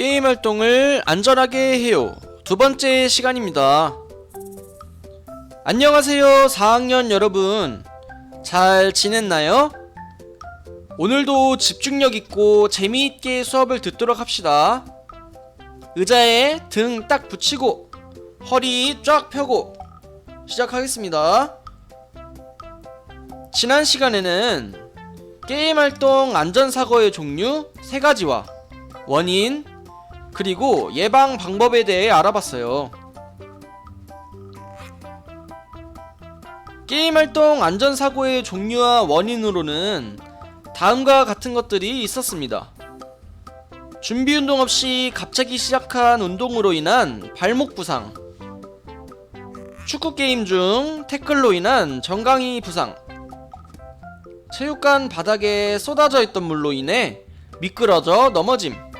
게임 활동을 안전하게 해요. 두 번째 시간입니다. 안녕하세요 4학년 여러분, 잘 지냈나요? 오늘도 집중력 있고 재미있게 수업을 듣도록 합시다. 의자에 등 딱 붙이고 허리 쫙 펴고 시작하겠습니다. 지난 시간에는 게임 활동 안전사고의 종류 3가지와 원인, 그리고 예방 방법에 대해 알아봤어요. 게임 활동 안전사고의 종류와 원인으로는 다음과 같은 것들이 있었습니다. 준비 운동 없이 갑자기 시작한 운동으로 인한 발목 부상, 축구 게임 중 태클로 인한 정강이 부상, 체육관 바닥에 쏟아져 있던 물로 인해 미끄러져 넘어짐.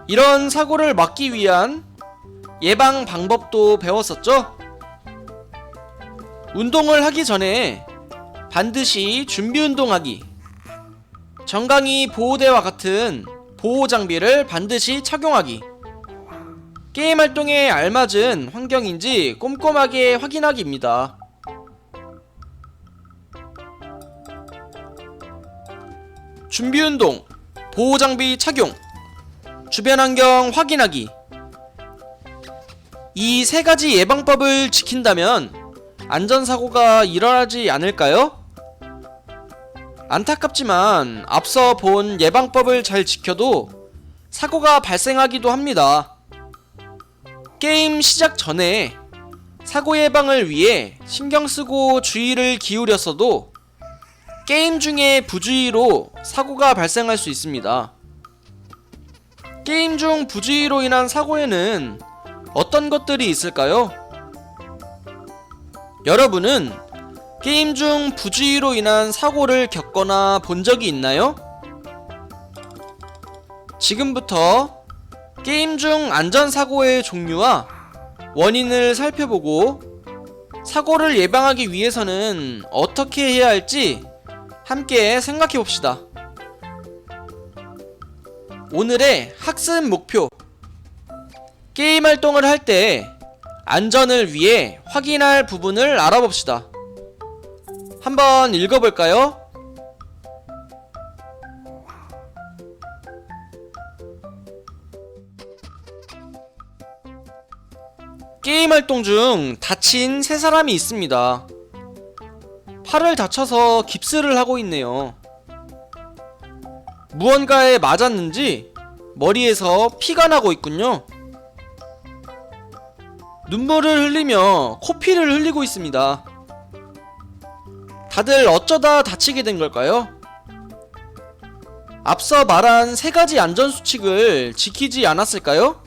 이런 사고를 막기 위한 예방 방법도 배웠었죠? 운동을 하기 전에 반드시 준비 운동하기, 정강이 보호대와 같은 보호 장비를 반드시 착용하기, 게임 활동에 알맞은 환경인지 꼼꼼하게 확인하기입니다. 준비 운동, 보호 장비 착용, 주변 환경 확인하기. 이 3가지 예방법을 지킨다면 안전사고가 일어나지 않을까요? 안타깝지만 앞서 본 예방법을 잘 지켜도 사고가 발생하기도 합니다. 게임 시작 전에 사고 예방을 위해 신경쓰고 주의를 기울였어도 게임 중에 부주의로 사고가 발생할 수 있습니다. 게임 중 부주의로 인한 사고에는 어떤 것들이 있을까요? 여러분은 게임 중 부주의로 인한 사고를 겪거나 본 적이 있나요? 지금부터 게임 중 안전사고의 종류와 원인을 살펴보고 사고를 예방하기 위해서는 어떻게 해야 할지 함께 생각해봅시다. 오늘의 학습 목표. 게임 활동을 할 때 안전을 위해 확인할 부분을 알아봅시다. 한번 읽어볼까요? 게임 활동 중 다친 3사람이 있습니다. 팔을 다쳐서 깁스를 하고 있네요. 무언가에 맞았는지 머리에서 피가 나고 있군요. 눈물을 흘리며 코피를 흘리고 있습니다. 다들 어쩌다 다치게 된 걸까요? 앞서 말한 3가지 안전수칙을 지키지 않았을까요?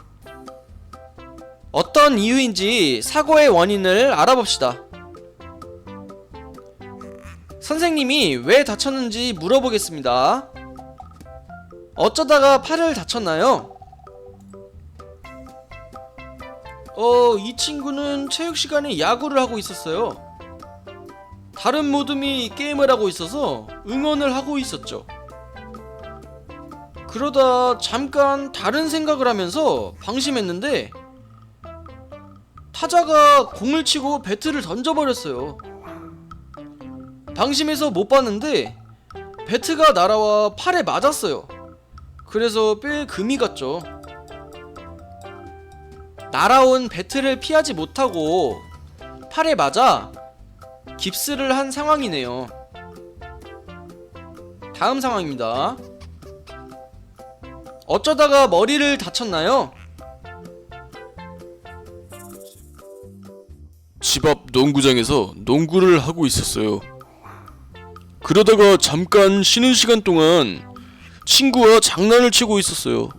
어떤 이유인지 사고의 원인을 알아봅시다. 선생님이 왜 다쳤는지 물어보겠습니다. 어쩌다가 팔을 다쳤나요? 이 친구는 체육 시간에 야구를 하고 있었어요. 다른 모둠이 게임을 하고 있어서 응원을 하고 있었죠. 그러다 잠깐 다른 생각을 하면서 방심했는데 타자가 공을 치고 배트를 던져버렸어요. 방심해서 못 봤는데 배트가 날아와 팔에 맞았어요. 그래서 뼈에 금이 갔죠. 날아온 배트를 피하지 못하고 팔에 맞아 깁스를 한 상황이네요. 다음 상황입니다. 어쩌다가 머리를 다쳤나요? 집 앞 농구장에서 농구를 하고 있었어요. 그러다가 잠깐 쉬는 시간 동안 친구와 장난을 치고 있었어요.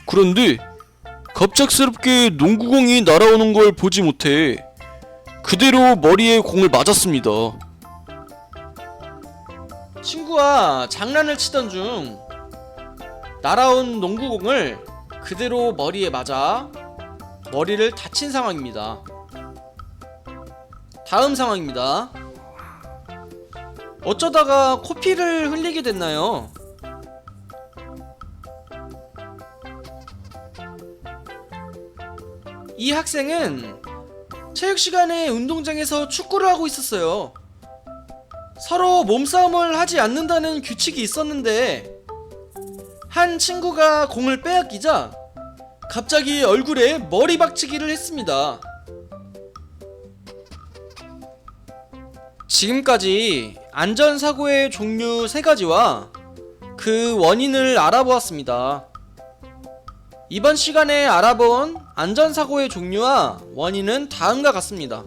그런데 갑작스럽게 농구공이 날아오는 걸 보지 못해 그대로 머리에 공을 맞았습니다. 친구와 장난을 치던 중 날아온 농구공을 그대로 머리에 맞아 머리를 다친 상황입니다. 다음 상황입니다. 어쩌다가 코피를 흘리게 됐나요? 이 학생은 체육 시간에 운동장에서 축구를 하고 있었어요. 서로 몸싸움을 하지 않는다는 규칙이 있었는데 한 친구가 공을 빼앗기자 갑자기 얼굴에 머리 박치기를 했습니다. 지금까지 안전사고의 종류 3가지와 그 원인을 알아보았습니다. 이번 시간에 알아본 안전사고의 종류와 원인은 다음과 같습니다.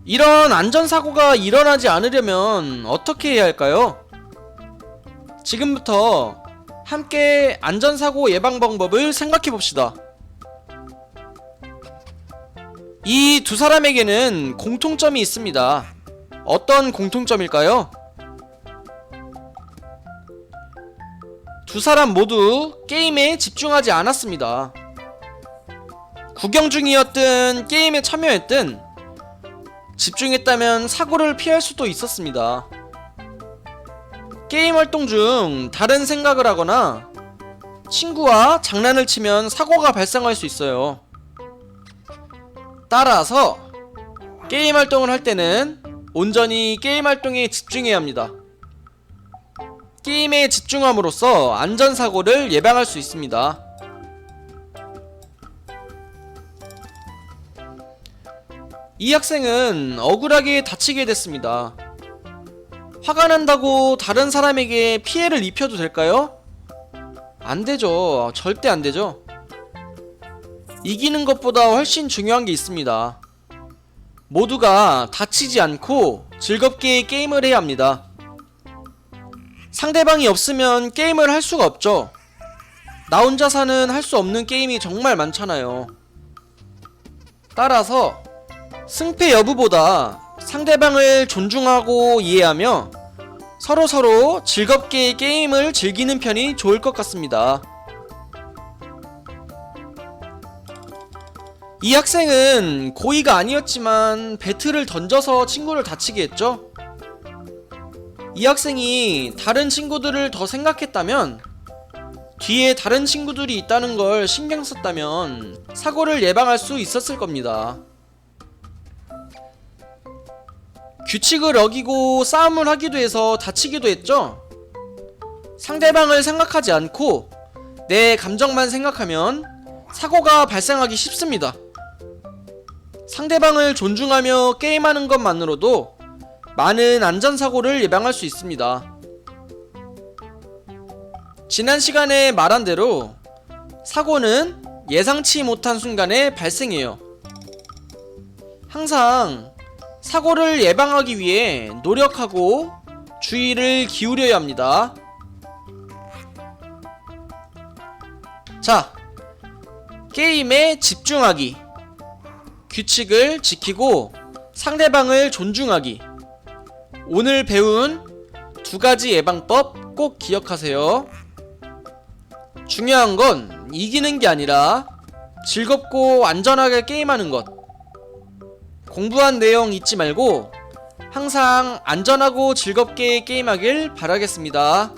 이런 안전사고가 일어나지 않으려면 어떻게 해야 할까요? 지금부터 함께 안전사고 예방 방법을 생각해 봅시다. 이 두 사람에게는 공통점이 있습니다. 어떤 공통점일까요? 두 사람 모두 게임에 집중하지 않았습니다. 구경 중이었든 게임에 참여했든 집중했다면 사고를 피할 수도 있었습니다. 게임 활동 중 다른 생각을 하거나 친구와 장난을 치면 사고가 발생할 수 있어요. 따라서 게임 활동을 할 때는 온전히 게임 활동에 집중해야 합니다. 게임에 집중함으로써 안전사고를 예방할 수 있습니다. 이 학생은 억울하게 다치게 됐습니다. 화가 난다고 다른 사람에게 피해를 입혀도 될까요? 안 되죠. 절대 안 되죠. 이기는 것보다 훨씬 중요한 게 있습니다. 모두가 다치지 않고 즐겁게 게임을 해야 합니다. 상대방이 없으면 게임을 할 수가 없죠. 나 혼자서는 할 수 없는 게임이 정말 많잖아요. 따라서 승패 여부보다 상대방을 존중하고 이해하며 서로 즐겁게 게임을 즐기는 편이 좋을 것 같습니다. 이 학생은 고의가 아니었지만 배트를 던져서 친구를 다치게 했죠. 이 학생이 다른 친구들을 더 생각했다면, 뒤에 다른 친구들이 있다는 걸 신경 썼다면 사고를 예방할 수 있었을 겁니다. 규칙을 어기고 싸움을 하기도 해서 다치기도 했죠. 상대방을 생각하지 않고 내 감정만 생각하면 사고가 발생하기 쉽습니다. 상대방을 존중하며 게임하는 것만으로도 많은 안전사고를 예방할 수 있습니다. 지난 시간에 말한 대로 사고는 예상치 못한 순간에 발생해요. 항상 사고를 예방하기 위해 노력하고 주의를 기울여야 합니다. 자, 게임에 집중하기, 규칙을 지키고 상대방을 존중하기. 오늘 배운 2가지 예방법 꼭 기억하세요. 중요한 건 이기는 게 아니라 즐겁고 안전하게 게임하는 것. 공부한 내용 잊지 말고 항상 안전하고 즐겁게 게임하길 바라겠습니다.